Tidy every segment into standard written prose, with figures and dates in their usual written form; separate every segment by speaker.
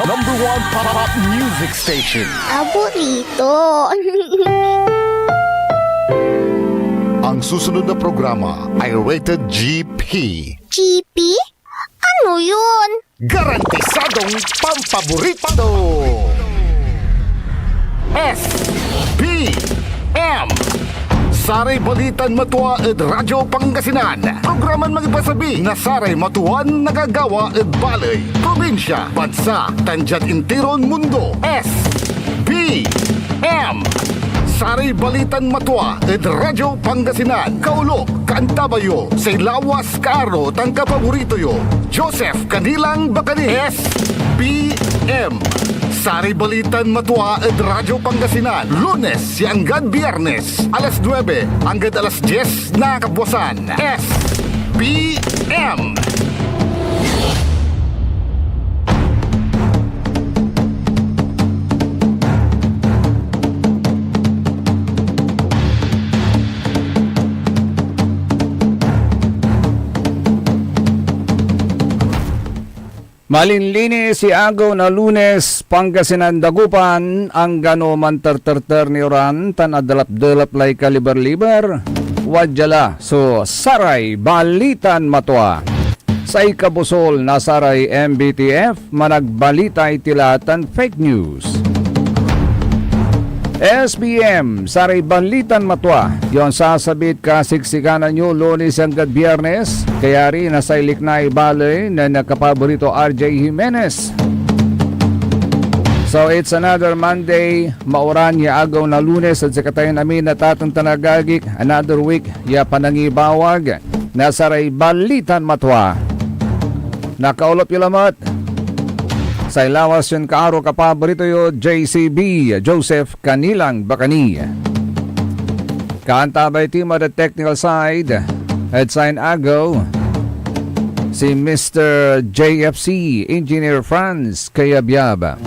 Speaker 1: Number one pop music station.
Speaker 2: Paborito.
Speaker 1: Ang susunod na programa ay rated GP.
Speaker 2: GP? Ano yun?
Speaker 1: Garantisadong pampaborito. SPM Saray Balitan Matua ed Radyo Pangasinan. Programan magipasabi na Saray Matuan nagagawa ed balay. Probinsya, bansa, tandyan intiron mundo. SPM Saray Balitan Matua ed Radyo Pangasinan. Kaulo, Kantabayo, say lawas karo tangka paborito yo. Joseph Kanilang Bakani. SPM Saray Balitan Matua ed Radyo Pangasinan. Lunes hanggang Biyernes, alas 9 hanggang alas 10 na kabuwasan. SPM
Speaker 3: Malinlinis si agaw na Lunes, Pangasinan Dagupan, ang gano man terterter ni oran, tan adalap-dalap lay kaliber-liber, wadjala, so Saray Balitan Matua. Sa ikabusol na Saray MBTF, managbalitay tilatan fake news. SBM, Saray Balitan Matua, yon sasabit kasiksikanan nyo Lunes hanggang Biyernes, kaya rin nasa iliknay balay na nakapaborito RJ Jimenez. So it's another Monday, mauran ya agaw na Lunes at sakatayin namin natatang tanagagik, another week ya panangibawag na Saray Balitan Matua. Nakaulop yung lamat. Sa ilawas yun kaaro kapaborito yo JCB, Joseph Kanilang Bakani. Kaantabay team at the technical side, at sign agaw, si Mr. JFC, Engineer Franz Kayabyaba.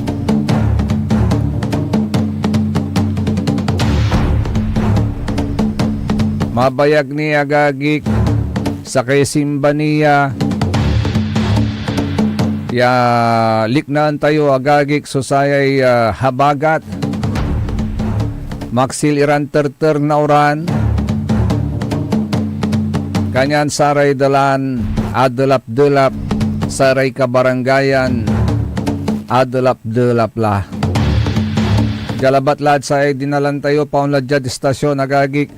Speaker 3: Mabayag ni Agagik sa kaysimba niya, ya liknaan tayo agagik so sayay habagat maksil iran terter na oran kanyan saray dalan adalap-delap saray kabarangayan adalap-delap la galabat lad say dinalan tayo paunlad dyan istasyon agagik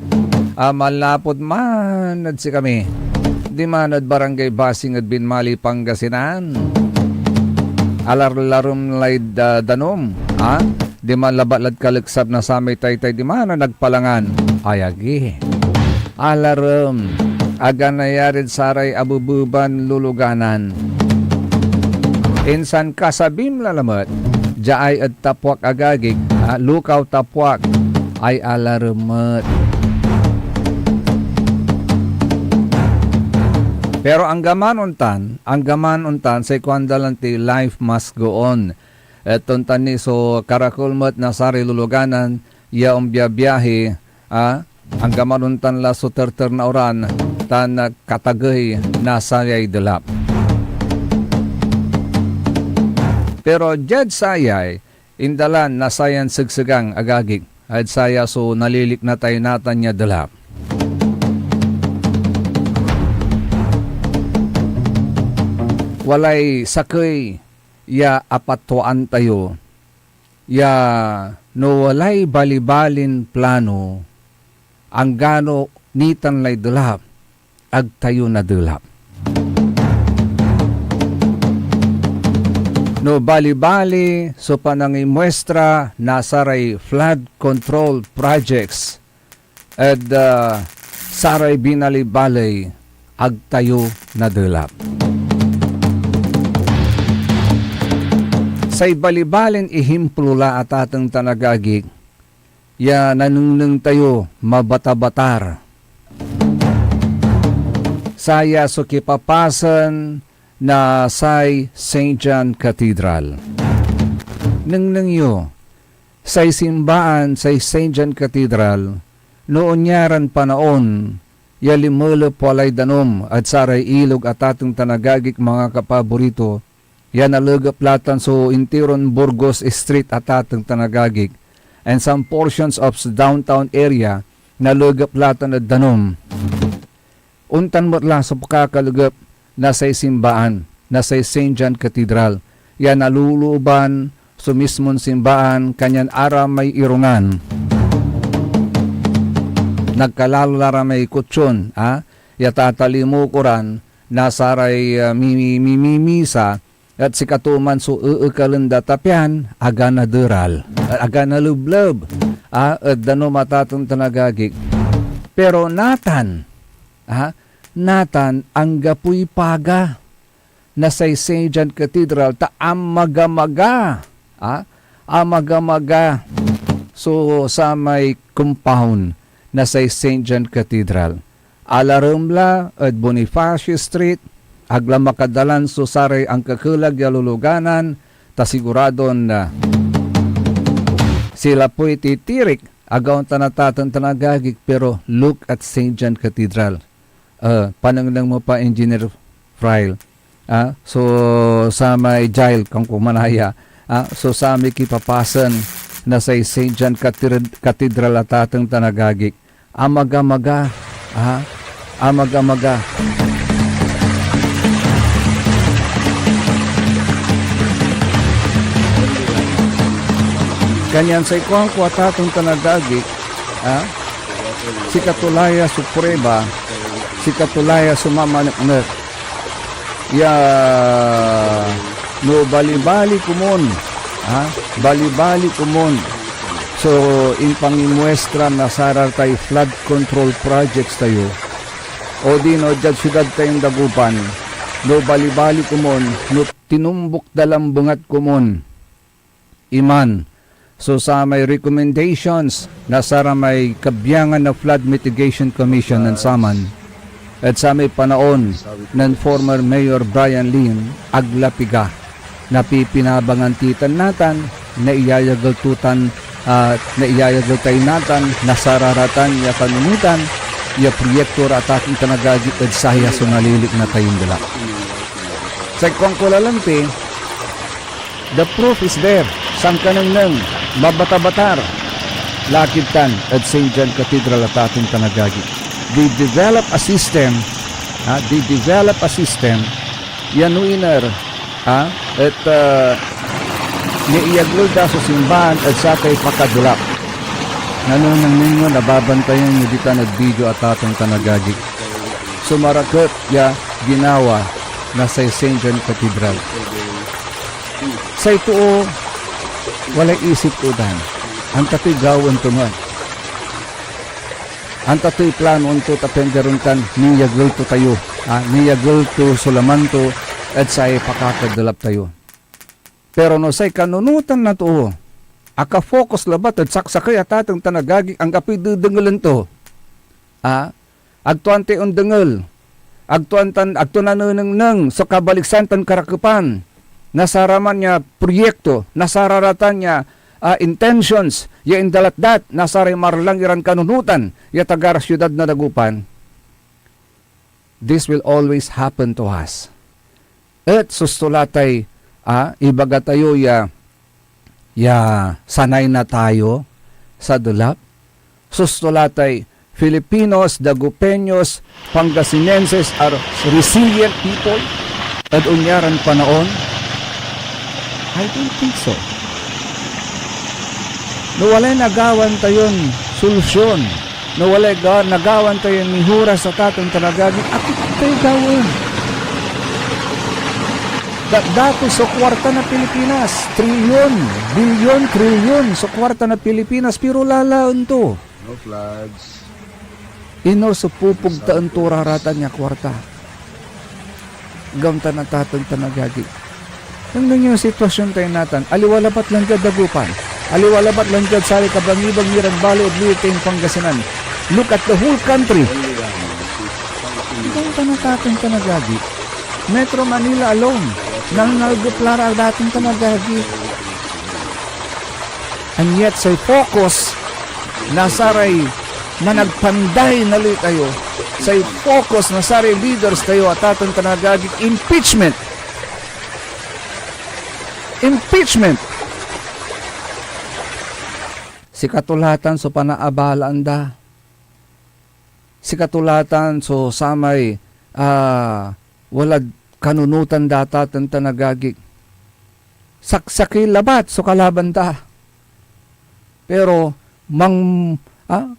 Speaker 3: malapod manad si kami di manad barangay Basing at Binmali Pangasinan alar-larum lay danom, ha? Di man labatlad kaliksab na sa may taytay, di man na nagpalangan. Ayagi. Alarum, aga nayarid saray abububan luluganan. Insan kasabim lalamat, jaay at tapwak agagig, lukaw tapwak, ay alarumat. Pero ang gaman untan sa ikwandalanti life must go on. Etong tani so karakulmat na sari luluganan, ya biyabiyahe, ang gaman untan la so terter na oran, tan katagay na sayay delap. Pero jed sayay, indalan na sayan sigsigang agagig, at saya so nalilik na tayo natan niya delap. Walay sakay ya apatuan tayo ya no walay balibalin plano ang gano nitan lay delap ag tayo na delap no bali-bali so panangimuestra nasaray flood control projects at saray binalibalay ag tayo na delap. Say balibalin ihimplula at atang tanagagig, ya nanungneng tayo mabata-batar. Saya so kipapasan na say St. John Cathedral. Nangneng yo, say simbaan say St. John Cathedral, noon yaran panaon, yalimulop walay danom at saray ilog at atong tanagagik mga kapaborito, yan nalagaplatan so intiron Burgos Street at atang tanagagig and some portions of the downtown area nalagaplatan at danom. Untan mo lang sa pagkakalagap na sa simbaan, na sa St. John Cathedral. Yan naluluban sa mismong simbaan, kanyan ara may irungan. Nagkalalara may kutsyon, yatatalimukuran, nasaray mimimisa, at si katuman so ukalanda tapyan, aga na dural, aga na lublab, at dano matatong tanagagig. Pero Nathan ang gapuy paga, na sa St. John Cathedral, ta amagamaga, amagamaga, so sa may compound, na sa St. John Cathedral. Alarumla at Bonifacio Street, agla makadalan so saray ang kakulag yaluluganan, ta siguradon na sila po'y titirik, agaw tanatatan tanagagig, pero look at St. John Cathedral. Pananglang mo pa, Engineer Frail. So sa may jail kang kumanaya, so sa may kipapasan na sa St. John Cathedral at atang tanagagig. Amagamaga, amagamaga. Kanyan sa ikuang kuwatatong tanagagig, si Katulaya Suprema, si Katulaya Sumamanak, ya no bali-bali kumon, bali-bali kumon. So, in pangimuestra na sarar tayo flood control projects tayo. O di no, dyan syudad tayong dagupan. No, bali-bali kumon. No, tinumbok dalambungat kumon. Iman. So, sa may recommendations na sara may kabyangan na Flood Mitigation Commission ng Saman. At sa may panaon ng former Mayor Brian Lim, aglapiga. Napipinabangan titan natan na iyayagaltutan na iyayagaltay natan na sararatan ya kanunutan ya proyekto rataking tanagagi at saya sunalilik na tayong dala. Sa kongkulalanti, the proof is there. Sang kanang mabata-batar lakibtan at St. John Cathedral at ating tanagagi. They develop a system, yanuiner, at niiyaglol da sa simbahan at sa kay pakadulak. Nanunang ninyo nababantayan nyo dita nag-video at atong tanagagig. Sumarakot ya ginawa na sa St. John Cathedral. Sa ito walay isip udan. Ang tato'y gawin tuman. Ang tato'y plano to tapendaron kan niyaglol to tayo. Niyaglol to sulaman to at sa pakakadulap tayo. Pero no say kanunutan na to, aka-focus labat at saksakay at atang tanagagig ang kapidudengalan to. Agtuan te undengal, agtuan nanunang so kabaliksantan karakupan, nasaraman niya proyekto, nasararatan niya intentions, ya indalatdat, nasaray marlang iran kanunutan, ya tagar syudad na dagupan. This will always happen to us. At sustulatay, ibaga tayo ya sanay na tayo sa dulap. Sustulatay, Filipinos, Dagupeños, Pangasinenses are resilient people at unyaran panaon. I don't think so. Nawalay nagawan tayon solusyon. Nawalay nagawan tayon mihura sa tatong talagagin. Ako tayo gawin. Dato sa kwarta na Pilipinas, trilyon, bilyon, trilyon sa kwarta na Pilipinas, pero lalaon to.
Speaker 4: No flags.
Speaker 3: Ino sa pupugtaan to raratan niya kwarta. Gamta na tatang tanagagi. Nang yung sitwasyon tayo natin, aliwalabat lang dyan dagupan, aliwalabat lang dyan sari kabangibang nirang balo at liitin Pangasinan. Look at the whole country. Gamta na tatang tanagagi. Metro Manila alone. Nang naguplara dating tanagagi. And yet say focus nasaray na nagpanday na li tayo. Say focus nasaray leaders tayo at atong tanagagi impeachment. Impeachment. Si katulatan so panaabalaan da. Si katulatan so samay walad kanunutan data tanta nagagik. Saksaki labat so kalaban da. Pero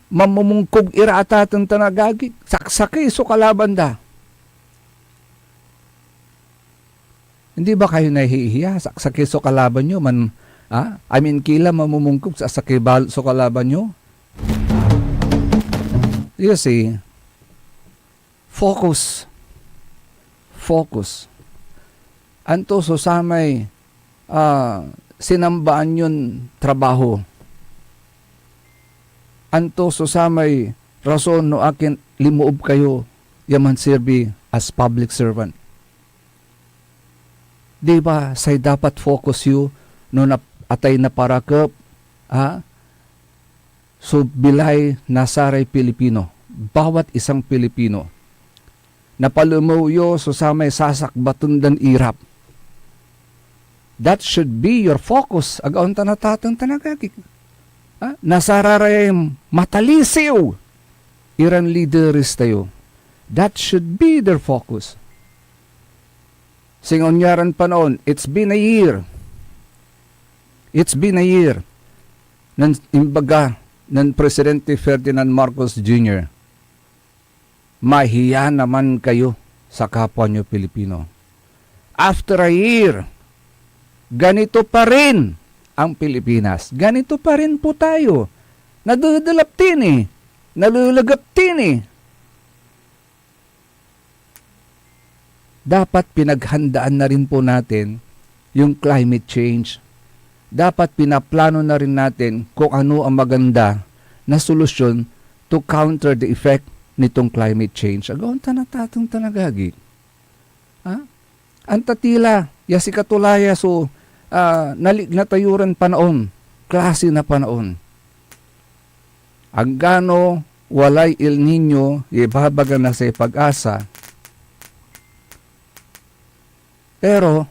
Speaker 3: mamumungkog irata tanta nagagik. Saksaki so kalaban da. Hindi ba kayo nahihiya? Saksaki so kalaban nyo man. Kila mamumungkog sa sakibal so kalaban nyo. You see, focus. Anto so samay sinambaan yun trabaho. Anto so samay rason no akin limuob kayo yaman serbi as public servant. Di ba say dapat focus you no na atay na parakap, so bilay nasaray Pilipino, bawat isang Pilipino, napalumuyo so samay sasak batundan irap. That should be your focus. Agaon tanatatang tanagagik. Nasararay matalisiw. Iran leaders tayo. That should be their focus. Singon nyaran panon, it's been a year. It's been a year ng imbaga ng Presidente Ferdinand Marcos Jr. Mahiya naman kayo sa kapwa nyo Pilipino. After a year, ganito pa rin ang Pilipinas. Ganito pa rin po tayo. Nadudulaptin eh. Nalulagaptin eh. Dapat pinaghandaan na rin po natin yung climate change. Dapat pinaplano na rin natin kung ano ang maganda na solusyon to counter the effect nitong climate change. Agaon tanatatong tanagagi. Antatila, yasi katulaya so naliglatayuran panaon, klase na panaon. Agano walay El Nino, ibabaga na sa pag-asa. Pero,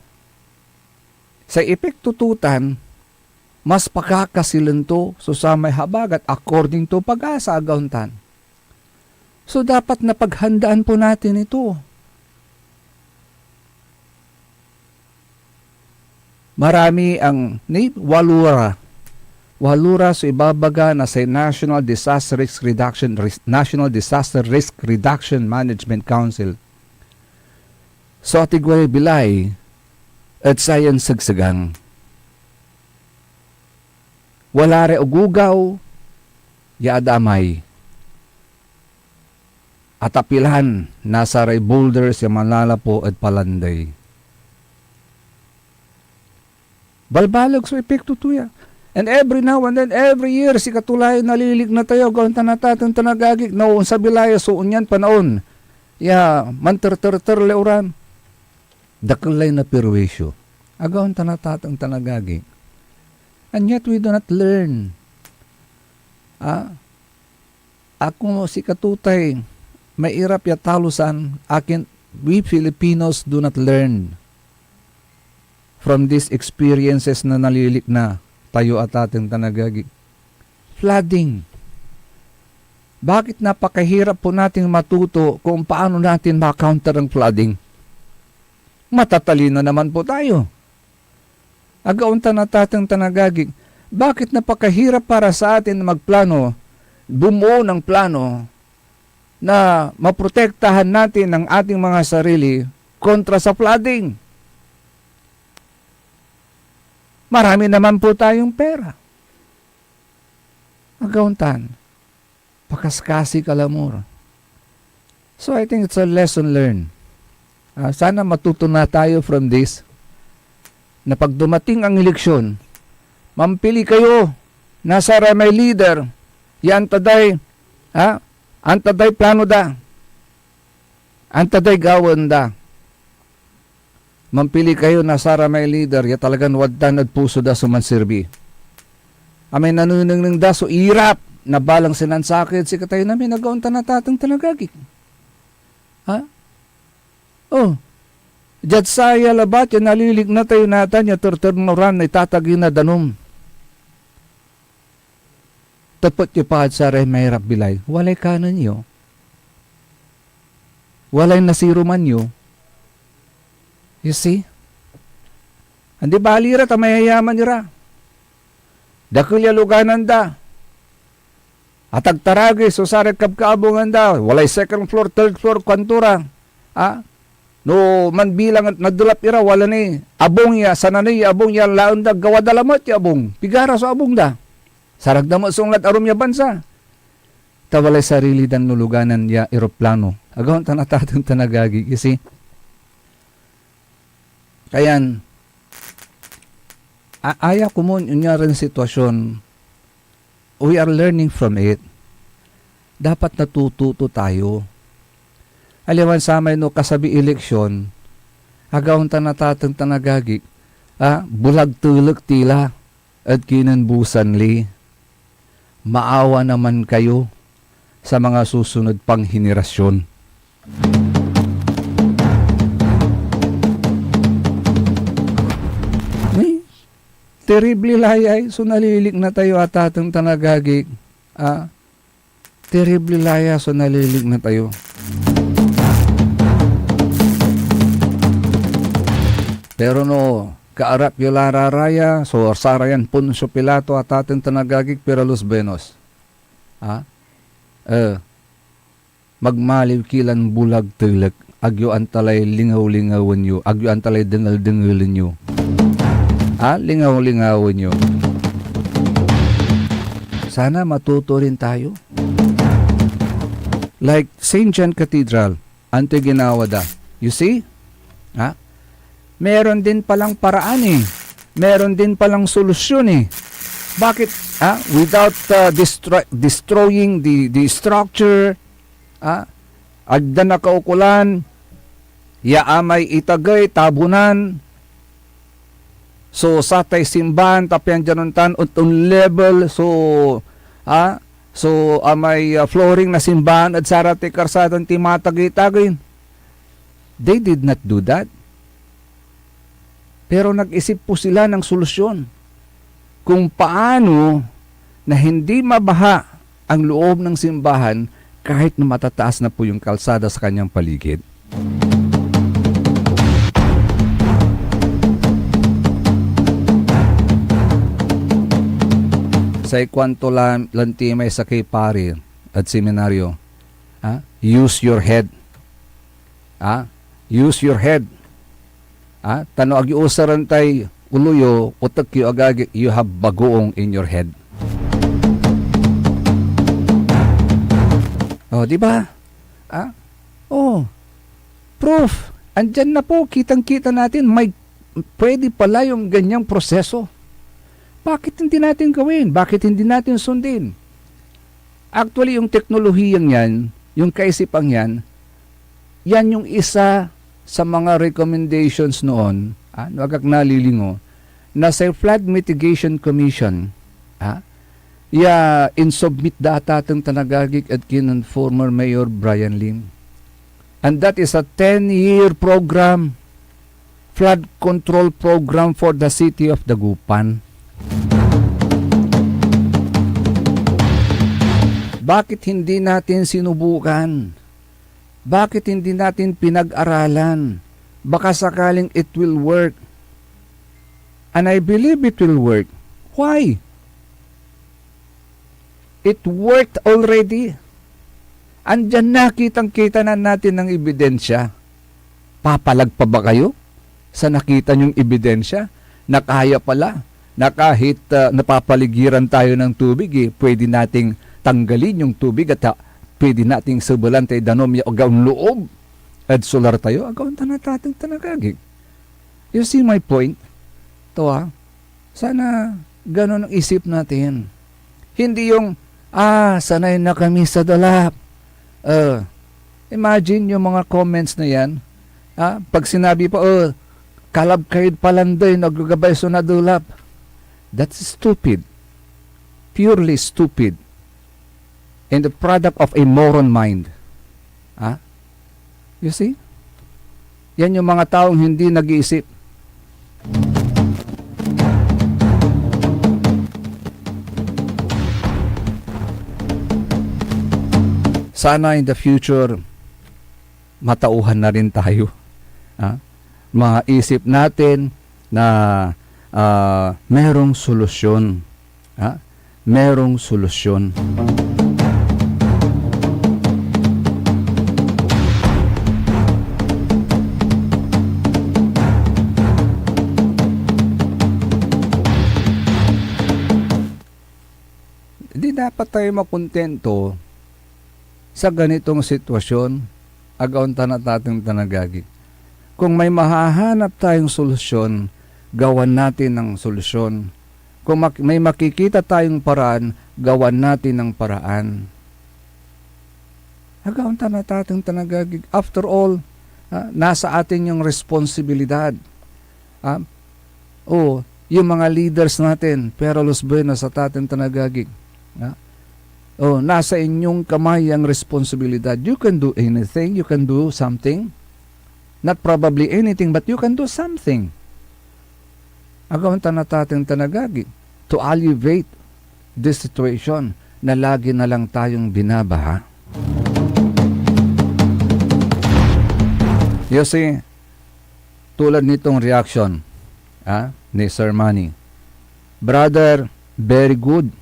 Speaker 3: sa epekto tutan, mas pakakasilento so sa may habagat according to pag-asa agauntan. So dapat na paghandaan po natin ito. Marami ang walura. Walura so ibabaga na sa National Disaster Risk Reduction Management Council. So atigway bilay at sayan sagsagang. Wala re ugugaw, yaadamay. At apilan, nasa ray boulders yung malalapo at palanday. Balbalog so epekto tuya. And every now and then, every year, si katulay nalilig na tayo, gawin tanatatang tanagagik, noon sa bilaya, so unyan panaon. Manter-ter-ter leuran. Dakalay na perwisyo. Agawin tanatatang tanagagik. And yet we do not learn. Ako si katutay, may irap ya talusan, we Filipinos do not learn from these experiences na nalilik na tayo at ating tanagagik. Flooding. Bakit napakahirap po nating matuto kung paano natin ma-counter ang flooding? Matatalino naman po tayo. Agaunta na tatang tanagagik, bakit napakahirap para sa atin na magplano, bumuo ng plano na maprotektahan natin ang ating mga sarili kontra sa flooding? Marami naman po tayong pera. Agauntan, pakaskasi kalamor. So I think it's a lesson learned. Sana matuto na tayo from this, na pag dumating ang eleksyon, mampili kayo, nasa may leader, antaday plano da, antaday gawan da. Mampili kayo, nasa may leader, talagang waddan at puso da sumansirbi. Amay nanunang ng da, so irap, na balang sinansakit, si katayo namin, nagaunta na tatang talagagik. Diyat saya labat, yan nalilig na tayo natan, yan terternoran na itatagin na danom. Tapot yung pahad sa mahirap bilay, walay kanan nyo. Walay nasiro man nyo. You see? Andi balira, tamayayaman nyo ra. Dakulya luganan da. Atag taragi, so sarek kabkaabungan da. Walay second floor, third floor, kwantura. No, man bilang at nadulap ira, wala ni. Abong ya, sananay abong ya, laon da, gawa dalamot ya abong. Pigara sa abong da. Sarag damot sunglat arum ya bansa. Tawalay sarili dan nuluganan ya eroplano. Agawang tanatatang tanagagi. You see? Kayan, aya ko mo yung rin sitwasyon. We are learning from it. Dapat natututo tayo. Aliwan sa may no kasabi eleksyon, agawang tanatatang tanagagi, bulag tulog tila at kinanbusan li. Maawa naman kayo sa mga susunod pang henerasyon. Terribly layay, so nalilig na tayo at atang tanagagig. Terribly laya, so nalilig na tayo. Pero no, kaarap yung lararaya, so sarayan Poncio Pilato at atang tanagagig pero los benos. Magmaliw kilan bulag tulak, agyo antalay lingaw-lingawan nyo, agyo antalay dengal-dengalin nyo. Lingaw-lingawin nyo. Sana matuto rin tayo. Like St. John Cathedral, ante ginawa da. You see? Meron din palang paraan eh. Meron din palang solusyon eh. Bakit? Without destroying the structure, agda na kaukulan, yaamay itagay, tabunan, so satay simbahan tapyan januntan utun level so amay flooring na simbahan at sarate karsadon ti matagay-tagay. They did not do that. Pero nag-isip po sila ng solusyon kung paano na hindi mabaha ang loob ng simbahan kahit na matataas na po yung kalsada sa kanyang paligid. Sa ikwanto lanti may sakay pari at seminaryo. Use your head. Use your head. Tano agi usaran tay uluyo utak yu agagi you have bagoong in your head. Di ba? Proof. Andyan na po, kitang-kita natin may pwede pala yung ganyang proseso. Bakit hindi natin gawin? Bakit hindi natin sundin? Actually, yung teknolohiyang yan, yung kaisipang yan, yan yung isa sa mga recommendations noon, wagak nalilingo, na sa Flood Mitigation Commission, in-submit data ng tanagagik at kinan former Mayor Brian Lim. And that is a 10-year program, flood control program for the city of Dagupan. Bakit hindi natin sinubukan? Bakit hindi natin pinag-aralan? Baka sakaling it will work. And I believe it will work. Why? It worked already. Andyan na, kitang-kita na natin ng ebidensya. Papalag pa ba kayo sa nakita nyong ebidensya? Na kaya pala, na kahit napapaligiran tayo ng tubig, pwede nating tanggalin yung tubig at pwede nating subulan tayo danom yung agawang loob at solar tayo, agawang tanatang tanagagig. You see my point? Ito sana ganun ang isip natin. Hindi yung, sanay na kami sa dalap. Imagine yung mga comments na yan. Pag sinabi pa, kalab kayo palanday, naggagabay so na dulap. That's stupid. Purely stupid. And the product of a moron mind. You see? Yan yung mga taong hindi nag-iisip. Sana in the future, matauhan na rin tayo. Maisip natin na merong solusyon. Merong solusyon. Hindi dapat tayo makontento sa ganitong sitwasyon, agaon nating tanagagi. Kung may mahahanap tayong solusyon, gawan natin ng solusyon. Kung may makikita tayong paraan, gawan natin ng paraan. Agaon nating tanagagi. After all, nasa atin yung responsibilidad. Yung mga leaders natin, pero los buenos sa ating tanagagi. Nasa inyong kamay ang responsibilidad. You can do anything, you can do something. Not probably anything, but you can do something. Agawan natin tanagagi to alleviate this situation na lagi na lang tayong binabaha. You see, tulad nitong reaction ni Sir Manny. Brother, very good.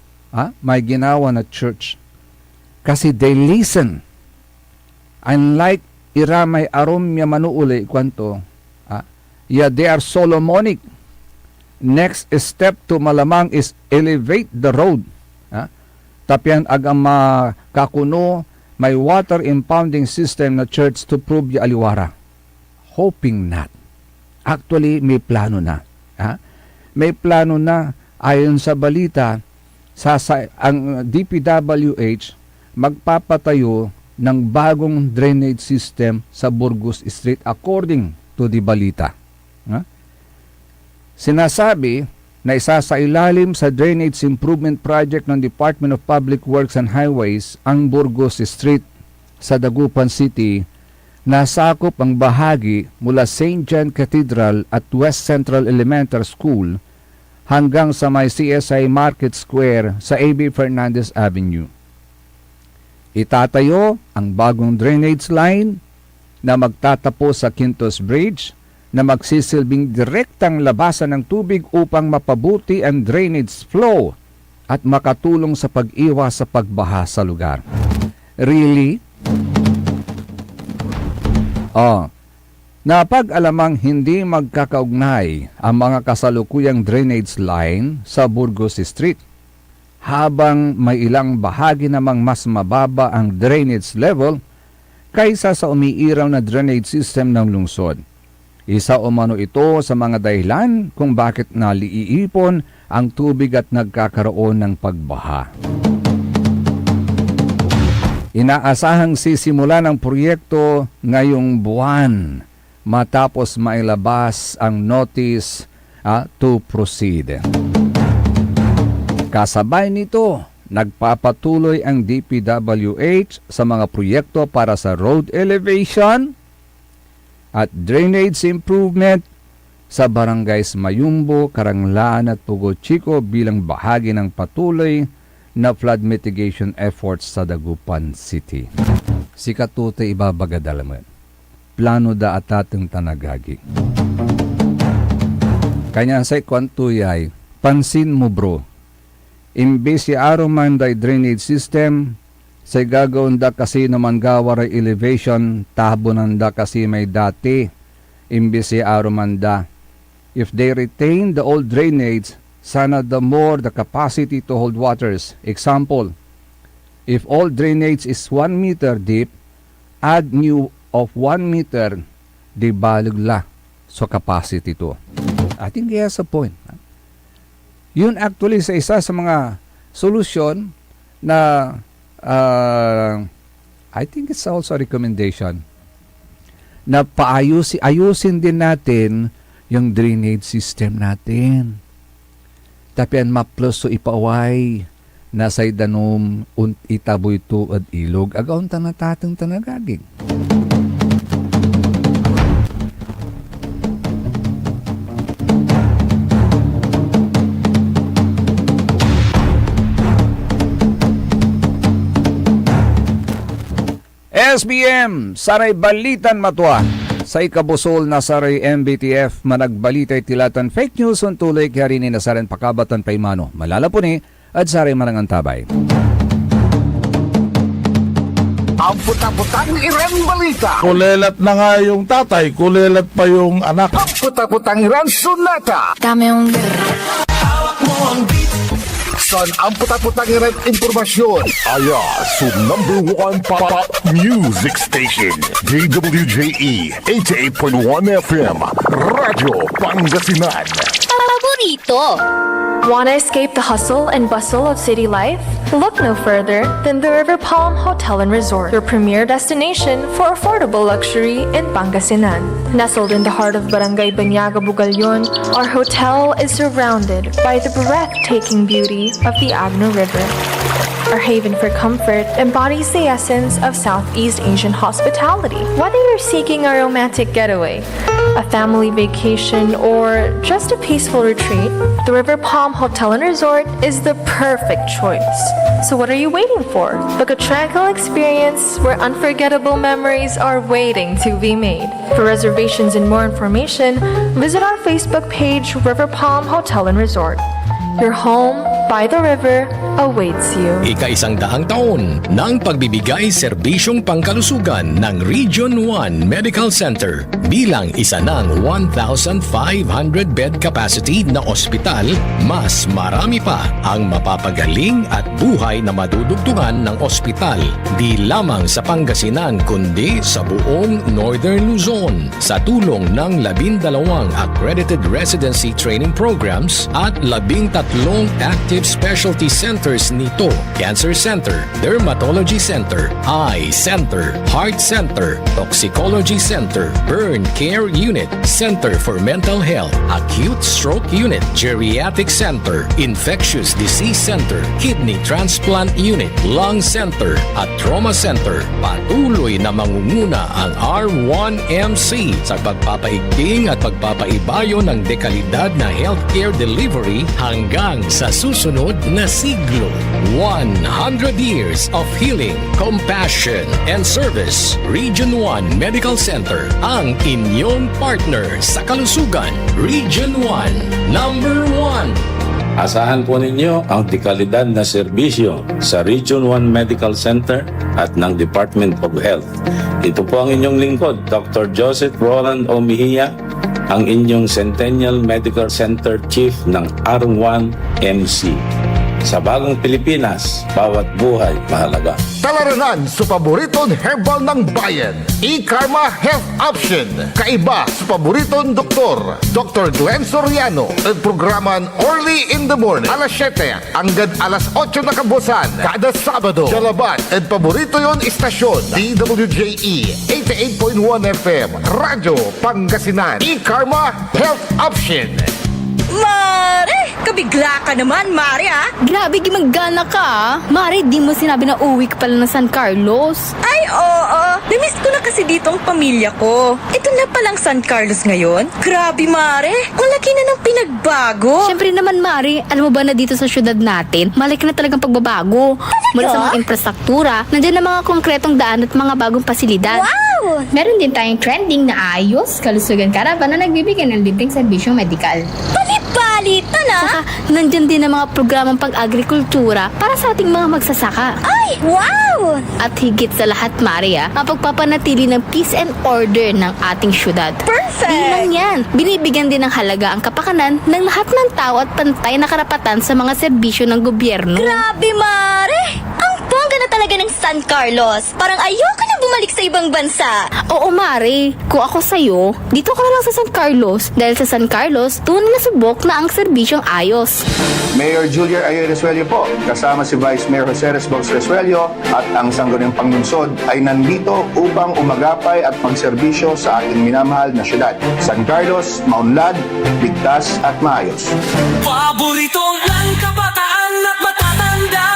Speaker 3: May ginawa na church. Kasi they listen. Unlike iramay aromya manuuli kwanto, they are Solomonic. Next step to malamang is elevate the road. Tapyan agam kakuno may water impounding system na church to prove ya aliwara. Hoping not. Actually, may plano na. May plano na ayon sa balita ang DPWH magpapatayo ng bagong drainage system sa Burgos Street according to the balita. Sinasabi na isasailalim sa drainage improvement project ng Department of Public Works and Highways ang Burgos Street sa Dagupan City na sakop ang bahagi mula St. John Cathedral at West Central Elementary School hanggang sa may CSI Market Square sa A.B. Fernandez Avenue. Itatayo ang bagong drainage line na magtatapos sa Quintos Bridge na magsisilbing direktang labasan ng tubig upang mapabuti ang drainage flow at makatulong sa pag-iwas sa pagbaha sa lugar. Really? Napag-alamang hindi magkakaugnay ang mga kasalukuyang drainage line sa Burgos Street, habang may ilang bahagi namang mas mababa ang drainage level kaysa sa umiiraw na drainage system ng lungsod. Isa umano ito sa mga dahilan kung bakit naliiipon ang tubig at nagkakaroon ng pagbaha. Inaasahang sisimula ng proyekto ngayong buwan matapos mailabas ang notice to proceed. Kasabay nito, nagpapatuloy ang DPWH sa mga proyekto para sa road elevation at drainage improvement sa barangays Mayumbo, Karanglaan at Pugo Chico bilang bahagi ng patuloy na flood mitigation efforts sa Dagupan City. Si Katute ibabagadalaman. Plano da atateng tanagagi. Kanya say kwantuyay, pansin mo bro, imbes si aroman da drainage system, say gagawin da kasi naman gawara elevation, tahabonan da kasi may dati, imbes si aroman da. If they retain the old drainage, sana the more the capacity to hold waters. Example, if all drainage is 1 meter deep, add new of 1 meter, di balagla so capacity to. I think he has a point. Yun actually sa isa sa mga solusyon na I think it's also a recommendation na ayusin din natin yung drainage system natin. Tapian maplos so ipaway na sa idanom itaboy to at ilog agaon tanatatang tanagagig. SBM, saray balitan matwa. Sa ikabusol na saray MBTF, managbalitay tilatan fake news on tuloy kaya rin inasaren pakabatan paimano. Malala po ni, at saray manangantabay.
Speaker 1: Ang puta-putang Iran balita.
Speaker 4: Kulelat na nga yung tatay, kulelat pa yung anak.
Speaker 1: Ang puta-putang Iran sunata.
Speaker 5: Dame un
Speaker 1: Son ang puta-putang Iran impormasyon. Aya sa number 1 pop music station. DWJE 88.1 FM. Radyo Pangasinan.
Speaker 2: Paborito.
Speaker 5: Want to escape the hustle and bustle of city life? Look no further than the River Palm Hotel and Resort, your premier destination for affordable luxury in Pangasinan. Nestled in the heart of Barangay Banyaga, Bugalyon, our hotel is surrounded by the breathtaking beauty of the Agno River. Our haven for comfort embodies the essence of Southeast Asian hospitality. Whether you're seeking a romantic getaway, a family vacation, or just a peaceful retreat, the River Palm Hotel and Resort is the perfect choice. So what are you waiting for? Book a tranquil experience where unforgettable memories are waiting to be made. For reservations and more information, visit our Facebook page, River Palm Hotel and Resort. Your home by the river awaits you.
Speaker 6: Ika-100 taon ng pagbibigay serbisyong pangkalusugan ng Region 1 Medical Center bilang isa ng 1,500 bed capacity na ospital, mas marami pa ang mapapagaling at buhay na madudugtungan ng ospital di lamang sa Pangasinan kundi sa buong Northern Luzon sa tulong ng 12 accredited residency training programs at 13 active specialty centers nito: Cancer Center, Dermatology Center, Eye Center, Heart Center, Toxicology Center, Burn Care Unit, Center for Mental Health, Acute Stroke Unit, Geriatric Center, Infectious Disease Center, Kidney Transplant Unit, Lung Center, at Trauma Center. Patuloy na mangunguna ang R1MC sa pagpapaigting at pagpapaibayo ng dekalidad na healthcare delivery hanggang sa susunod na siglo. 100 years of healing, compassion, and service. Region 1 Medical Center, ang inyong partner sa kalusugan. Region 1, number 1.
Speaker 7: Asahan po ninyo ang dekalidad na serbisyo sa Region 1 Medical Center at ng Department of Health. Ito po ang inyong lingkod, Dr. Joseph Roland Omihia, ang inyong Centennial Medical Center Chief ng R1MC. Sa bagong Pilipinas, bawat buhay mahalaga.
Speaker 1: Talaranan sa paboritong herbal ng bayan. E-Karma Health Option. Kaiba sa paboritong doktor, Dr. Glenn Soriano. At programan Early in the Morning. Alas 7 hanggang alas 8 na kabusan. Kada Sabado. Jalabat at paborito yon istasyon. DWJE 88.1 FM. Radyo Pangasinan. E-Karma Health Option.
Speaker 8: Mare! Kabigla ka naman, Mare, ha?
Speaker 2: Grabe, gimagana ka, ah. Mari, di mo sinabi na uwi ka pala ng San Carlos.
Speaker 8: Ay, oo. Namiss ko na kasi dito ang pamilya ko. Ito na palang San Carlos ngayon. Grabe, Mare. Malaki na ng pinagbago.
Speaker 2: Siyempre naman, Mari, alam mo ba na dito sa syudad natin, malaki na talagang pagbabago. Mula sa mga infrastruktura, nandiyan na mga konkretong daan at mga bagong pasilidad.
Speaker 8: Wow!
Speaker 9: Meron din tayong trending na ayos, kalusugan karavan na nagbibigay ng libreng serbisyong medikal.
Speaker 8: Balita na!
Speaker 2: Saka, nandyan din ang mga programang pag-agrikultura para sa ating mga magsasaka.
Speaker 8: Ay, wow!
Speaker 2: At higit sa lahat, Maria, ang pagpapanatili ng peace and order ng ating syudad.
Speaker 8: Perfect!
Speaker 2: Di lang yan, binibigyan din ng halaga ang kapakanan ng lahat ng tao at pantay na karapatan sa mga serbisyo ng gobyerno.
Speaker 8: Grabe, Mare! Ang bongga na talaga ng San Carlos. Parang ayoko na bumalik sa ibang bansa.
Speaker 2: Oo, Mari. Kung ako sa'yo, dito ka na lang sa San Carlos. Dahil sa San Carlos, tunay na subok na ang serbisyong ayos.
Speaker 10: Mayor Julia Ayer Resuello po, kasama si Vice Mayor Jose Resbox Resuello at ang Sangguniang Panglungsod ay nandito upang umagapay at magserbisyo sa ating minamahal na syudad. San Carlos, maunlad, ligtas at maayos.
Speaker 11: Paboritong lang kabataan at matatanda.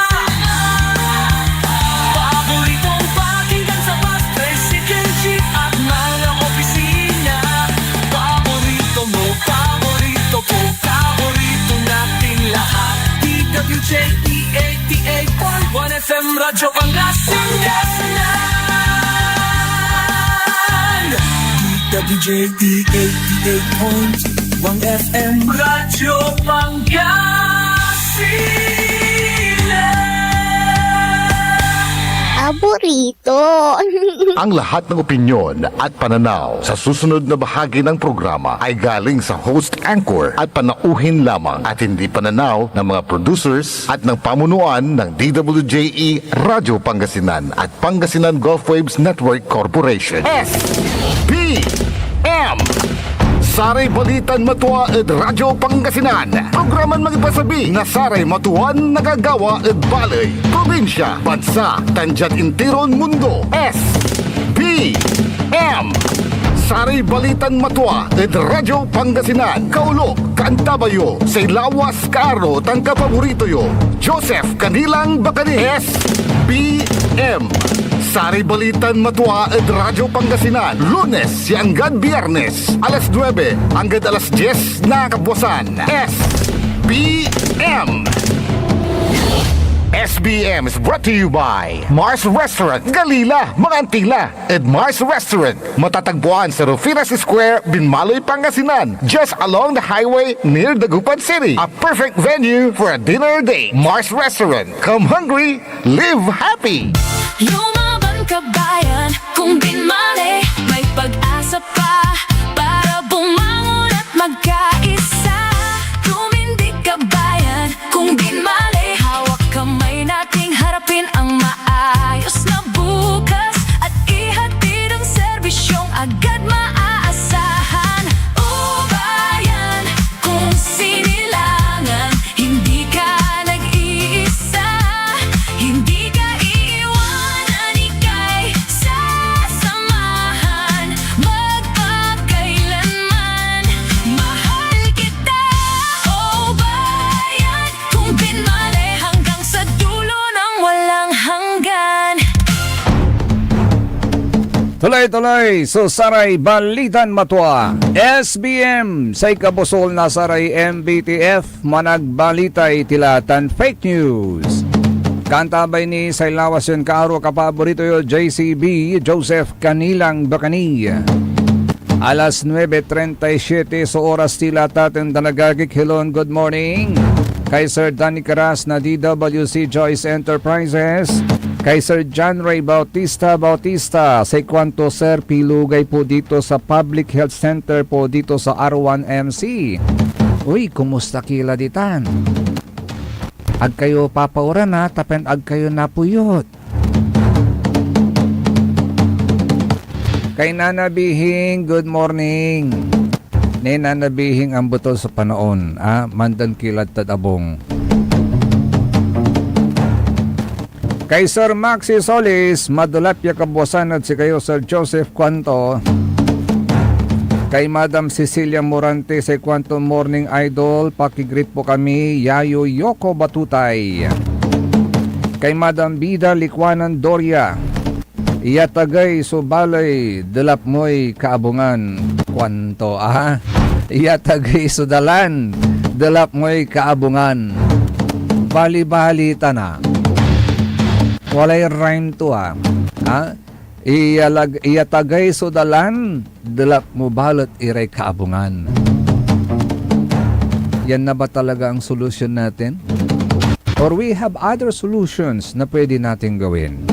Speaker 11: Paboritong pakinggan sa bus, tricycle, jeep at mga opisina. Paborito mo, paborito ko, paborito natin lahat. DWJE 88.1 FM Radyo Pangasinan. WJD 88.1 FM Radyo Pangasinan.
Speaker 2: Paborito.
Speaker 1: Ang lahat ng opinyon at pananaw sa susunod na bahagi ng programa ay galing sa host anchor at panauhin lamang at hindi pananaw ng mga producers at ng pamunuan ng DWJE Radyo Pangasinan at Pangasinan Gulf Waves Network Corporation. SBM Saray Balitan Matua ed Radyo Pangasinan. Programan magipasabi na Saray Matuan nagagawa ed balay, probinsya, bansa, tanjat intiron mundo. SBM Saray Balitan Matua ed Radyo Pangasinan. Kaulo, Kantabayo, say lawas kaaro tangka paborito yo. Joseph Kanilang Bakani. SBM Saray Balitan Matua ed Radyo Pangasinan. Lunes hanggang Biyernes, alas 9 hanggang alas 10 na kabuwasan. SBM SBM is brought to you by Mars Restaurant, Galila, Mangantila, and Mars Restaurant. Matatagpuan sa Rufinas Square, Binmaloy, Pangasinan, just along the highway near Dagupan City. A perfect venue for a dinner date. Mars Restaurant. Come hungry, live happy.
Speaker 11: Lumaban ka bayan, kung binmali, may pag-asa pa para bumangon at magkaisa. Tumindig ka bayan, kung binmali, hawak kamay nating harapin ang maayos na bukas at ihatid ang serbisyong agad maaasahan. O bayan, kung sinilangan, hindi ka nag-iisa, hindi ka iiwanan, ika'y sasamahan magpakailanman. Mahal kita, o bayan, kung binmali hanggang sa dulo ng walang hanggan.
Speaker 3: Tuloy-tuloy so Saray Balitan Matua. SBM say kabusol na Saray MBTF managbalitay tilatan fake news. Kantabay ni Saylawas yun kaaro kapaborito yo JCB Joseph Kanilang Bakani. Alas 9:37 so oras tilataten danagagik hilon. Good morning kay Sir Danny Caras na DWC Joyce Enterprises. Kay Sir John Ray Bautista sa kwanto Sir Pilugay po dito sa Public Health Center po dito sa R1MC. Uy, kumusta kila ditan? Ag kayo papauran na, tapen ag kayo napuyot. Kay Nanabihing, good morning. Ni Nanabihing ang butol sa panoon, mandan kilad tadabong. Kay Sir Maxi Solis, madulapya kabuwasan at si kayo Sir Joseph Quanto. Kay Madam Cecilia Morante sa Quanto Morning Idol, pakigreet po kami, Yayo Yoko Batutay. Kay Madam Bida Likwanan Doria, iyatagay subalay, dalap mo'y kaabungan. Quanto, iyatagay sudalan, dalap mo'y kaabungan. Bali-bali na. Walay rhyme to iyatagay sudalan, dalap mo balot iray kaabungan. Yan na ba talaga ang solusyon natin? Or we have other solutions na pwede natin gawin?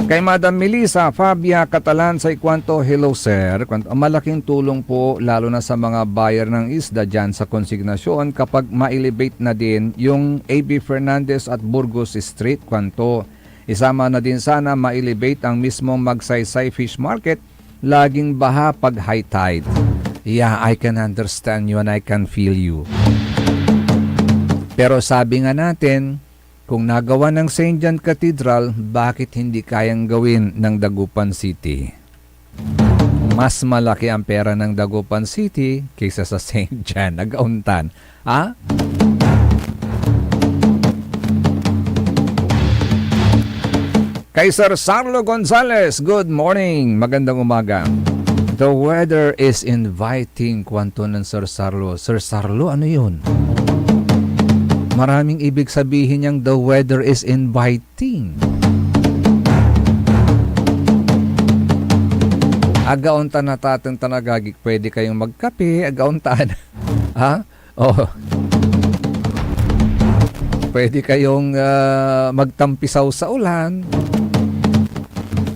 Speaker 3: Kay Madam Melissa Fabia Catalan sa Ikwanto, hello sir. Malaking tulong po lalo na sa mga buyer ng isda dyan sa konsignasyon kapag ma-elevate na din yung AB Fernandez at Burgos Street, Kwanto. Isama na din sana ma-elevate ang mismong Magsaysay Fish Market, laging baha pag high tide. Yeah, I can understand you and I can feel you. Pero sabi nga natin, kung nagawa ng St. John Cathedral, bakit hindi kayang gawin ng Dagupan City? Mas malaki ang pera ng Dagupan City kaysa sa St. John. Nagauntan. Kay Sir Sarlo Gonzales, good morning. Magandang umaga. The weather is inviting. Kwanto ng Sir Sarlo. Sir Sarlo, ano yun? Maraming ibig sabihin niyang the weather is inviting. Agauntan na tatang tanagagik, pwede kayong magkape, agauntan. Ha? Oh. Pwede kayong magtampisaw sa ulan.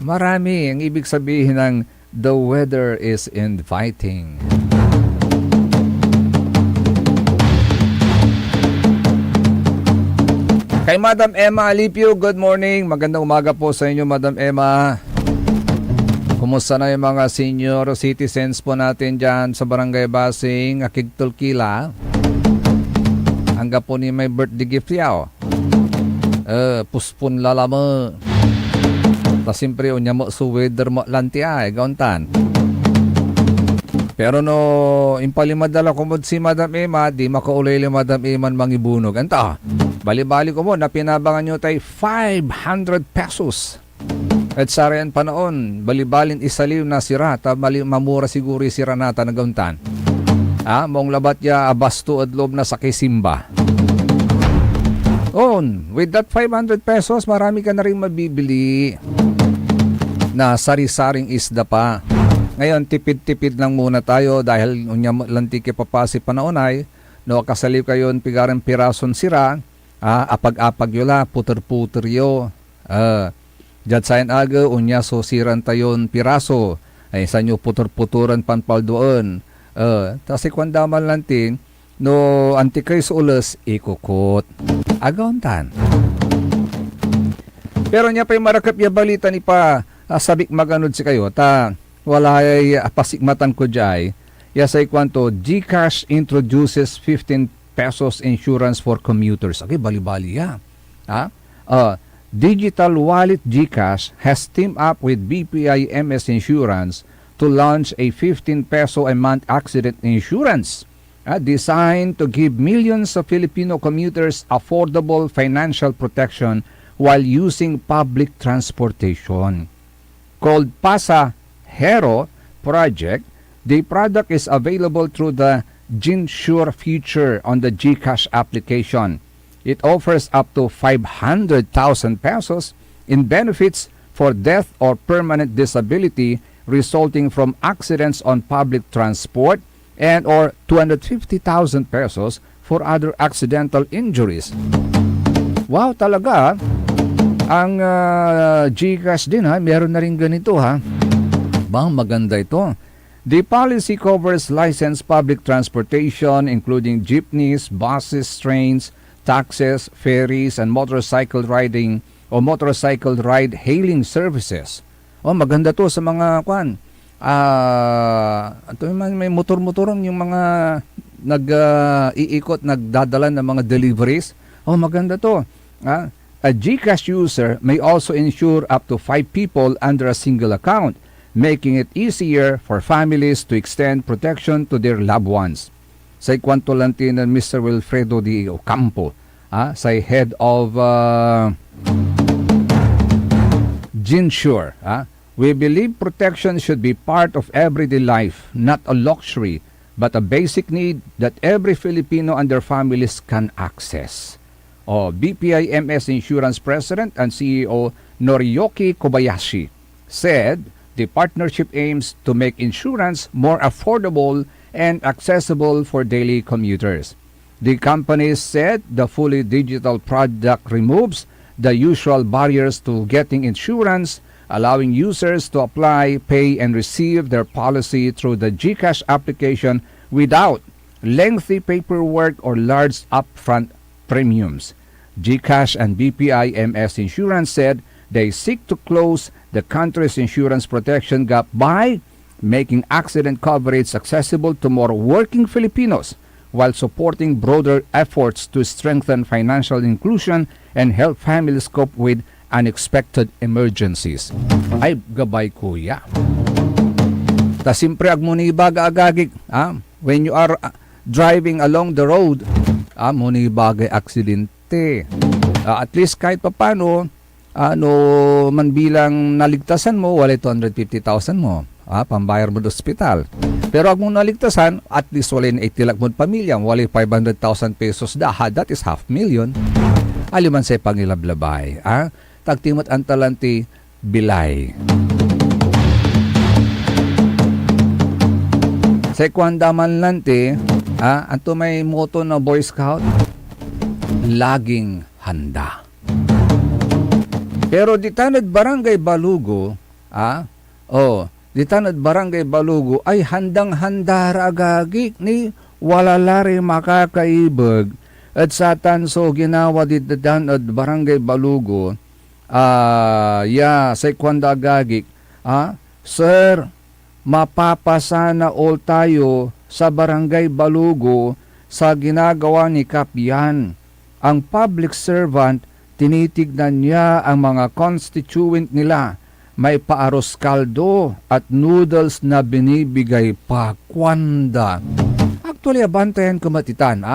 Speaker 3: Marami ang ibig sabihin ng the weather is inviting. Kay Madam Emma Alipio, good morning. Magandang umaga po sa inyo, Madam Emma. Kumusta na yung mga senior citizens po natin dyan sa Barangay Basing, Akigtulkila? Hangga po ni may birthday gift yaw. Puspon lalama. Ta simpre unya mo su weather mo lanti ay gauntan. Pero no impalimadala ko mod si Madam Emma, di makaulay li Madam Emma mangibunog. Anta, bali-bali ko mo na pinabangan nyo tay 500 pesos. At sa riyan pa noon, balibalin isaliw na sira, ta mamura siguro sira nata na gauntan. Mong labat ya abasto at loob na sa kisimba. With that 500 pesos, marami ka na rin mabibili na sari-saring isda pa. Ngayon, tipid-tipid lang muna tayo dahil unya lantike papasi panaunay, no kasaliw kayon pigarang pirason sira, apag-apag yola, puter-puter yo. Jad sayan aga, unya so siran tayon piraso, ay sa nyo puter-puturan panpal doon. Kasi kung daman lanting, no antikay sa ulas, ikukot. Agauntan. Pero niya pa'y marakap ya balita ni pa, sabik maganod si kayo, ta wala ay pasikmatan ko jay, ya say kwanto, GCash introduces 15 pesos insurance for commuters. Okay, bali-bali ya. Digital Wallet GCash has teamed up with BPI MS Insurance to launch a 15 peso a month accident insurance designed to give millions of Filipino commuters affordable financial protection while using public transportation. Called Pasa Hero Project, the product is available through the GinSure feature on the GCash application. It offers up to 500,000 pesos in benefits for death or permanent disability resulting from accidents on public transport and or 250,000 pesos for other accidental injuries. Wow, talaga. Ang GCash din meron na rin ganito Bang maganda ito. The policy covers licensed public transportation including jeepneys, buses, trains, taxis, ferries, and motorcycle riding o motorcycle ride-hailing services. Maganda to sa mga may motor-motoron yung mga nag-iikot, nagdadala ng mga deliveries. Maganda to. A GCash user may also insure up to 5 people under a single account, making it easier for families to extend protection to their loved ones. Sa kwanto lantin ng Mr. Wilfredo D. Ocampo, sa head of GinSure. We believe protection should be part of everyday life, not a luxury, but a basic need that every Filipino and their families can access. BPI MS Insurance President and CEO Noriyuki Kobayashi said the partnership aims to make insurance more affordable and accessible for daily commuters. The company said the fully digital product removes the usual barriers to getting insurance, allowing users to apply, pay, and receive their policy through the GCash application without lengthy paperwork or large upfront premiums. GCash and BPI MS Insurance said they seek to close the country's insurance protection gap by making accident coverage accessible to more working Filipinos while supporting broader efforts to strengthen financial inclusion and help families cope with unexpected emergencies. Ay, gabay kuya. Ta simpre agmuniba agagig, when you are driving along the road, munibagay aksidente. At least kahit papano, man bilang naligtasan mo, wala 250,000 mo. Pambayar mo sa ospital. Pero ag mong naligtasan, at least wala 80 lakmod pamilya, wala 500,000 pesos that is 500,000. Aliman sa pangilablabay. Tagtimot ang talanti, bilay. Sa kwandaman lante, ato may motto na Boy Scout, laging handa. Pero di tanad Barangay Balugo, di tanad Barangay Balugo ay handang-handa ragagik ni walalari makakaibag at sa tanso ginawa di tanad Barangay Balugo sa kwanda gagik, Sir, mapapasana all tayo sa Barangay Balugo sa ginagawa ni Kapian. Ang public servant, tinitignan niya ang mga constituent nila. May paaros kaldo at noodles na binibigay pa kwanda. Actually, abantayan ko matitan,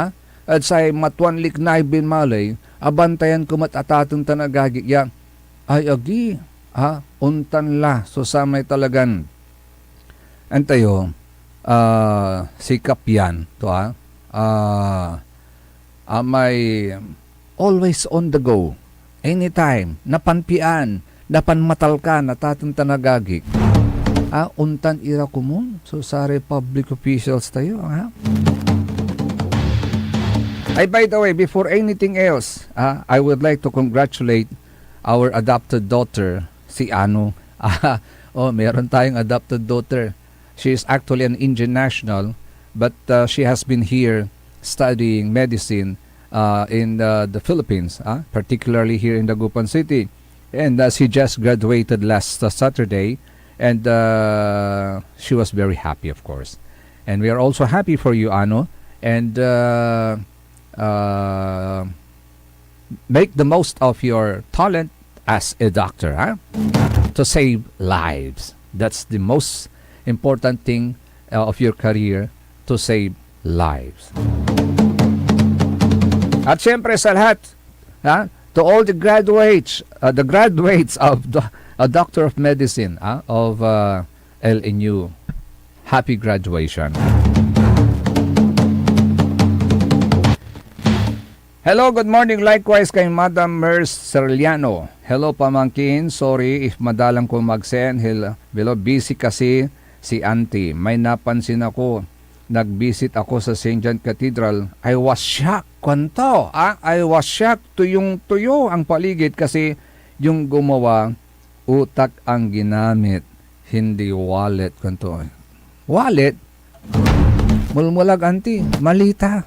Speaker 3: At sa matuanlik na bin malay, abantayan ko matatatong tanagagi ya. Ay agi, untan la. So sa may talagan. Antayo, sikap yan. To, may always on the go. Anytime, napanpian, napanmatal ka, natatong tanagagik. Untan ira kumun. So sare public officials tayo, by the way, before anything else, I would like to congratulate our adopted daughter, si Ano. Meron tayong adopted daughter. She is actually an Indian national, but she has been here studying medicine in the Philippines, particularly here in Dagupan City. And she just graduated last Saturday, and she was very happy, of course. And we are also happy for you, Ano. And make the most of your talent as a doctor, to save lives. That's the most important thing of your career, to save lives. At syempre sa lahat, to all the graduates of a Doctor of Medicine of LNU, happy graduation. Hello, good morning. Likewise kay Madam Mers Serliano. Hello, pamangkin. Sorry if madalang ko mag-send. Hello, busy kasi si auntie. May napansin ako. Nag-visit ako sa St. John Cathedral. I was shocked. Kwanto? I was shocked. Tuyong-tuyo ang paligid kasi yung gumawa, utak ang ginamit. Hindi wallet. Kwanto? Wallet? Mulmulag, auntie. Malita.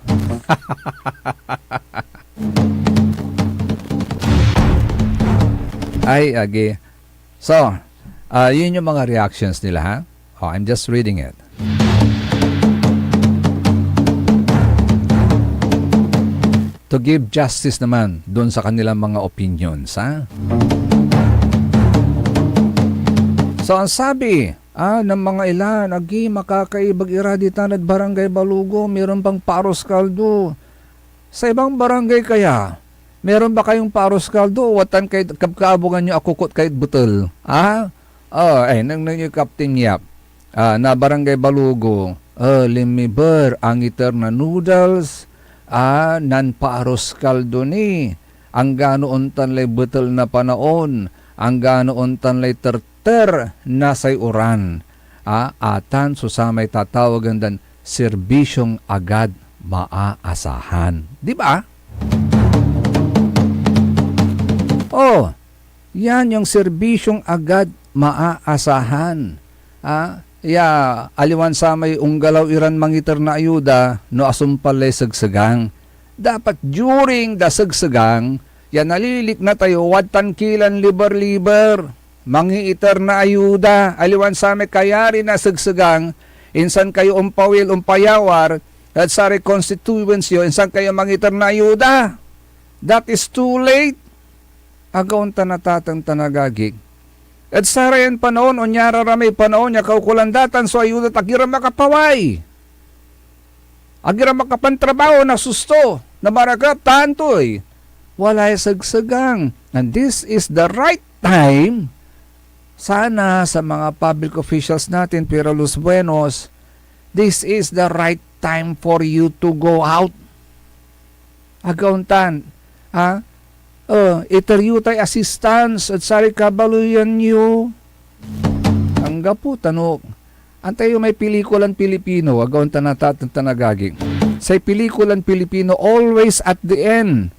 Speaker 3: Ay, agi. So, yun yung mga reactions nila, I'm just reading it. To give justice naman dun sa kanilang mga opinions, So, ang sabi, ng mga ilan, agi, makakaibag iraditan at Barangay Balugo, meron pang paros kaldo. Sa ibang barangay kaya, meron ba kayong paros kaldo? Watan kay kabkaabungan nyo akukot kahit butel? Nang yung Captain Yap, na Barangay Balugo, limiber ang iter na noodles, nan paros kaldo ni. Ang ganoon tanlay butel na panaon, ang ganoon tanlay terter na say uran. Atan susamay tatawagan dan serbisyong agad maaasahan. Di ba? Yan yung serbisyong agad maaasahan. Aliwan sa may unggalaw iran mangiter na ayuda no asumpalay sagsagang. Dapat during the sagsagang, nalilik na tayo, watan kilan liber-liber. Mangiiter na ayuda. Aliwan sa may kayari na sagsagang, insan kayo umpawil, umpayawar, at sa constituency, insan kayo mangiiter na ayuda. That is too late. Agaw tanatatang tanagagig. At sa rin panahon, unyara ramay panahon niya kaukulandatan so ayuda agira makapaway. Agira makapantrabaho na susto na maragat tantoy. Walay sagsagang. And this is the right time. Sana sa mga public officials natin, pero Los Buenos, this is the right time for you to go out. Agauntan, iteryo tay assistance at sari kabaluyan nyo. Ang gapo, tanok, Antayo may pelikulan Pilipino, agaw tanatatan tanagagi. Sa pelikulan Pilipino, always at the end,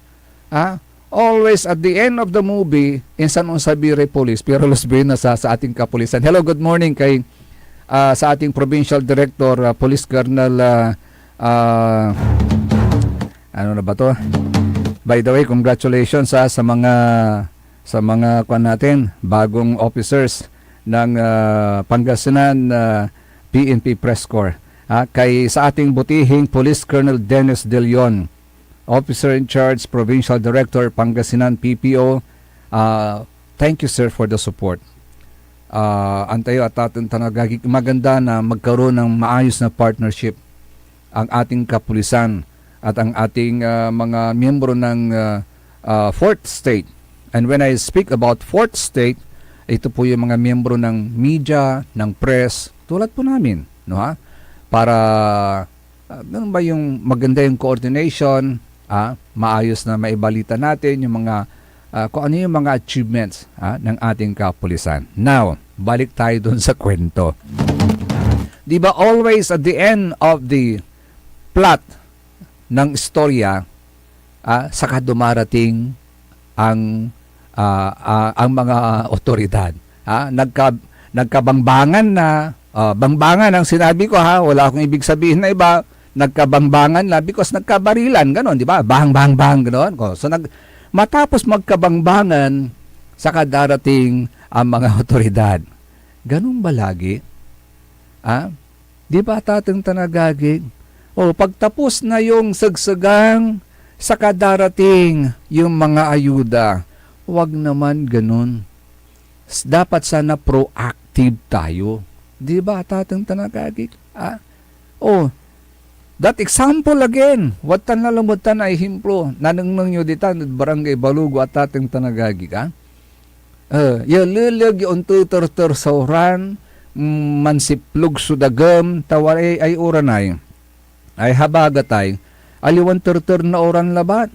Speaker 3: always at the end of the movie, insan unsabire police, pero lusbin na sa ating kapulisan. Hello, good morning kay sa ating Provincial Director, Police Colonel, ano na ba to? By the way, congratulations sa mga kwan natin, bagong officers ng Pangasinan PNP Press Corps. Kay sa ating butihing Police Colonel Dennis De Leon, Officer in Charge, Provincial Director, Pangasinan PPO. Thank you, sir, for the support. Antayo at ating tanagagi, maganda na magkaroon ng maayos na partnership ang ating kapulisan at ang ating mga miyembro ng 4th State. And when I speak about 4th State, ito po yung mga miyembro ng media, ng press, tulad po namin, no ha? Para ano ba yung maganda yung coordination, maayos na maibalita natin yung mga kung ano yung mga achievements ng ating kapulisan. Now, balik tayo dun sa kwento. Di ba always at the end of the plot ng istorya, saka dumarating ang mga otoridad. Nagkabangbangan na, bangbangan ang sinabi ko wala akong ibig sabihin na iba, nagkabangbangan na because nagkabarilan, gano'n, di ba? Bang, bang, bang, gano'n. So, matapos magkabangbangan, saka darating ang mga otoridad. Ganun ba lagi? Di ba tating tanagagig? Pagtapos na yung sagsagang, saka darating yung mga ayuda. Huwag naman ganun. Dapat sana proactive tayo. Di ba tating tanagagig? That example again. Wat tan nalamutan ay himplo. Nanang nyo ditan, barangay Balugo at tating tanagagig. Yalulag yung tutor sauran, mansiplog sudagam, tawari ay uranay. Ay habagatay, aliwan turtur na oran labat.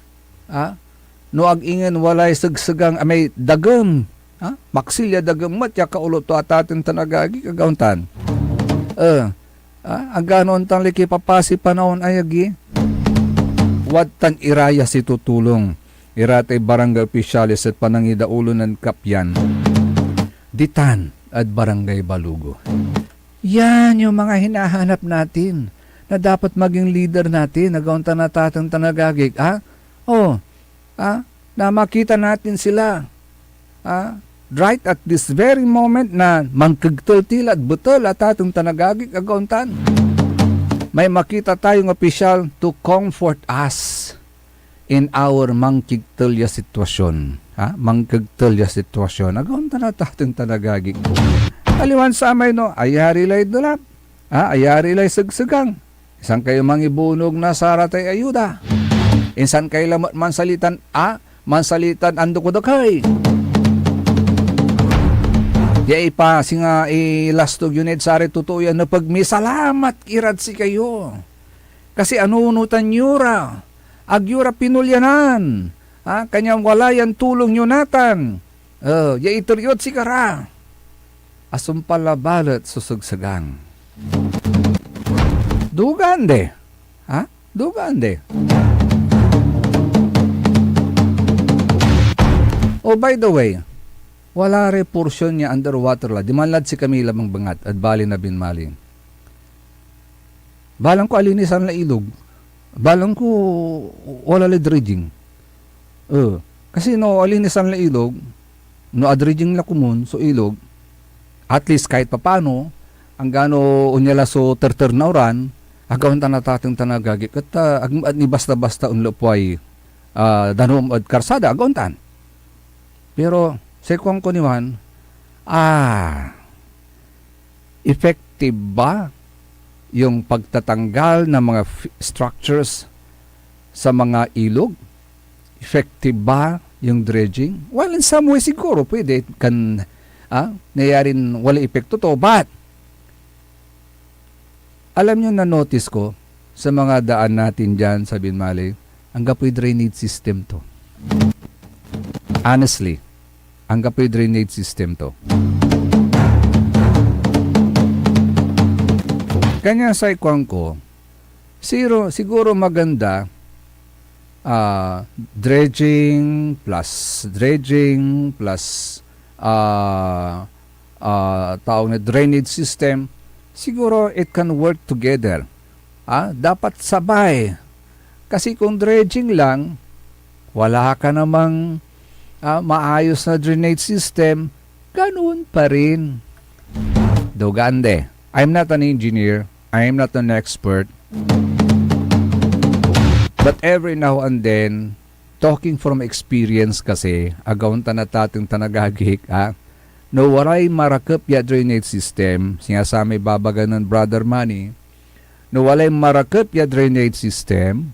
Speaker 3: No ag-ingen walay sagsagang may dagam. Maksilya dagam matya kaulo to atatin tanagagi kagauntan. Ang ganon tan liki papasi panahon ayagi. Watan iraya si tutulong. Iratay barangay opisyalis at panangida ulo ng kapyan. Ditan at barangay Balugo. Yan yung mga hinahanap natin na dapat maging leader natin, nagaunta na tatang tanagagig, na makita natin sila, right at this very moment na mangkagtultil at butal at tatang tanagagig, agauntan. May makita tayong opisyal to comfort us in our mangkagtulya sitwasyon. Mangkagtulya sitwasyon, agaunta na tatang tanagagig. Aliwan sa amay no, ayari lay dulap, ayari lay sagsagang. Isang kayo mangibunog na saratay ayuda. Insan kayo lamot mansalitan, mansalitan ando ko dakay. Yay pa, singa ilastog yunid sari tutuyan na pag may salamat irad si kayo. Kasi anunutan yura, agyura pinulyanan, kanyang walayan tulong yunatan. Yay ituryot si kara. Asumpalabalat susugsagang. Dugande. Dugande. By the way, wala reporsyon niya underwater la. Dimanlad si Camila Mangbangat at bali na binmaling. Balang ko alinisan la ilog. Balang ko wala la dredging. Kasi no alinisan la ilog, no adredging la kumun so ilog, at least kahit papano, ang gano unyala so terter na oran, agawan tanatating tanagagi kat ni basta-basta unlo po ay danom at karsada agawan tan. Pero sekwang ko niman, effective ba yung pagtatanggal ng mga structures sa mga ilog? Effective ba yung dredging? Well, in some way siguro pwede kan nayarin wala epekto to, but alam nyo na notice ko sa mga daan natin dyan sa Binmali, ang gapoy drainage system to. Honestly, ang gapoy drainage system to. Kanya sa ikwan ko, siguro maganda, dredging plus tawag na drainage system, siguro it can work together. Dapat sabay. Kasi kung dredging lang, wala ka namang maayos na drainage system, ganoon pa rin. Dogande, I'm not an engineer, I'm not an expert, but every now and then, talking from experience kasi, agaw tanatating tanagagik, no waray marakap ya drainage system, sinasami babagan ng Brother Manny, no walay marakap ya drainage system,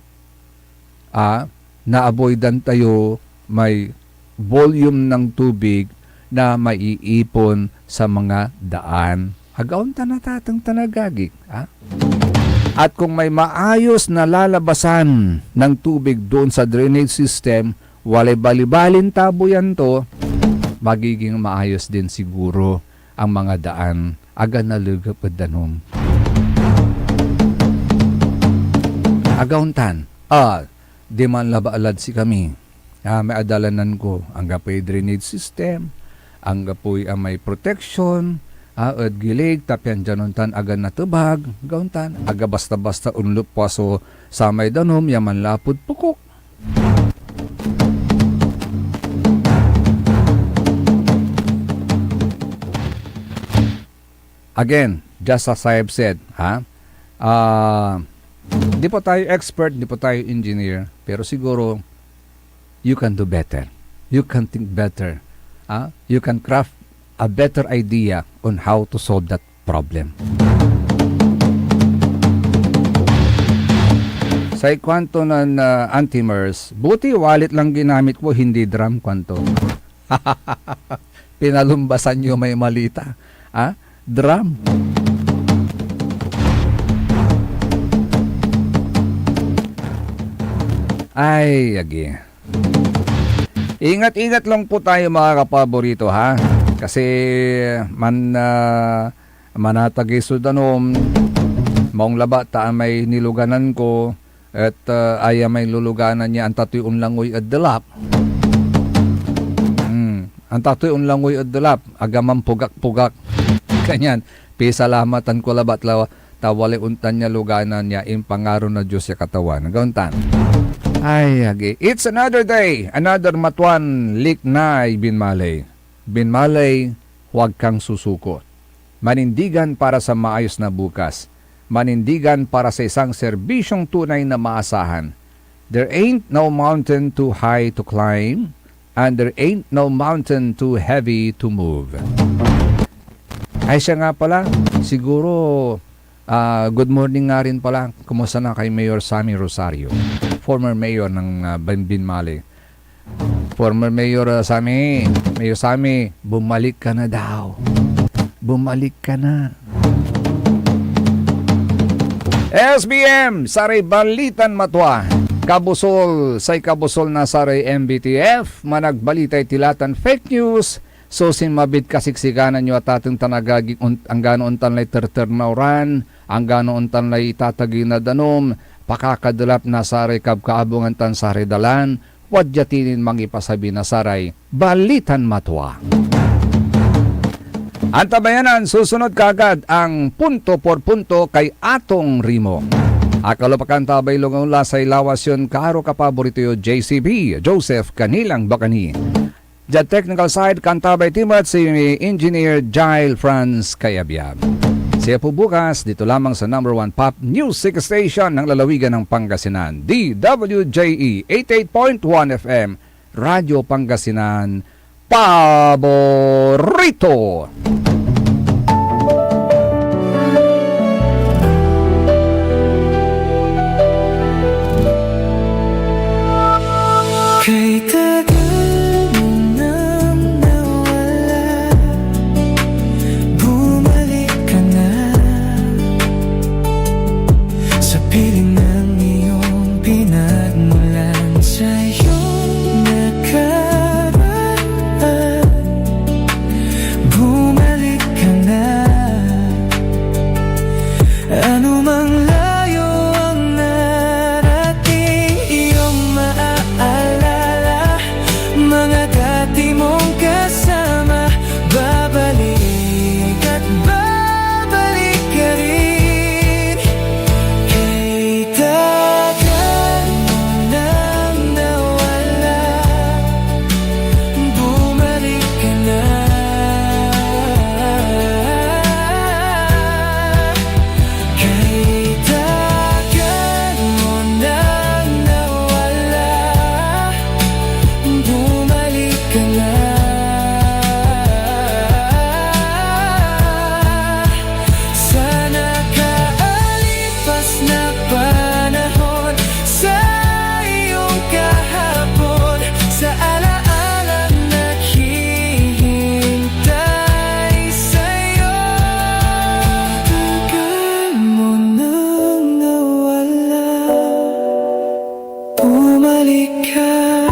Speaker 3: na-avoidan tayo may volume ng tubig na maiipon sa mga daan. Agaw tanatatang tanagagik, At kung may maayos na lalabasan ng tubig doon sa drainage system, walay balibalin tabo yan to, magiging maayos din siguro ang mga daan. Aga nalugap at danom. Agauntan, di man labaalad si kami. May adalanan ko, ang gapoy drainage system, ang gapoy may protection, at gilig, tapyan januntan aga natubag, gauntan, aga basta-basta unlup paso sa may danom, yaman lapod pukok. Again, just as I have said, di po tayo expert, di po tayo engineer, pero siguro, you can do better. You can think better. You can craft a better idea on how to solve that problem. Sa kwanto ng anti-MERS, buti wallet lang ginamit ko, hindi drum kwanto. Pinalumbasan nyo may malita. Drum. Ay, agi. Ingat-ingat lang po tayo mga kapaborito, kasi manatagi sudanom, maong laba ta may niluganan ko, at aya may luluganan niya ang tatoy unlangoy at dalap. Ang tatoy unlangoy at dalap, agamang pugak-pugak. Kanyan, pisalamatan ko labat lawa, tawali untan niya luganan niya, impangaro na Diyos sa katawan. Gauntan. Ay, agi. It's another day, another matuan, liknay binmalay. Binmalay, huwag kang susuko. Manindigan para sa maayos na bukas. Manindigan para sa isang serbisyong tunay na maasahan. There ain't no mountain too high to climb, and there ain't no mountain too heavy to move. Ay siya nga pala, siguro, good morning nga rin pala. Kumusta na kay Mayor Sammy Rosario, former mayor ng Binmalay. Former Mayor Sammy, Mayor Sammy, bumalik ka na daw. Bumalik ka na. SBM, saray balitan matwa. Kabusol, say kabusol na saray MBTF, managbalitay tilatan fake news. So sinmabit kasiksiganan nyo at ating tanagaging ang ganoon tanlay terternauran, ang ganoon tanlay itatagi na danom, pakakadalap na saray kabkaabungan tan saray dalan, wadyatinin mangipasabi na saray balitan matwa. Antabayanan, susunod kagad ang punto por punto kay Atong Rimo. Akalapakan tabay lungaw lasay lawasyon karo kapaborito yo JCB, Joseph Kanilang Bakani. The technical side kantabay timat si Engineer Jail Franz Kayabyab. Siya po bukas dito lamang sa #1 pop music station ng lalawigan ng Pangasinan, DWJE 88.1 FM, Radyo Pangasinan, Paborito.
Speaker 11: Kay tagal nang nawala, bumalik ka na sa piling ng iyong pinagmulan sa iyong nakaraan. Bumalik halika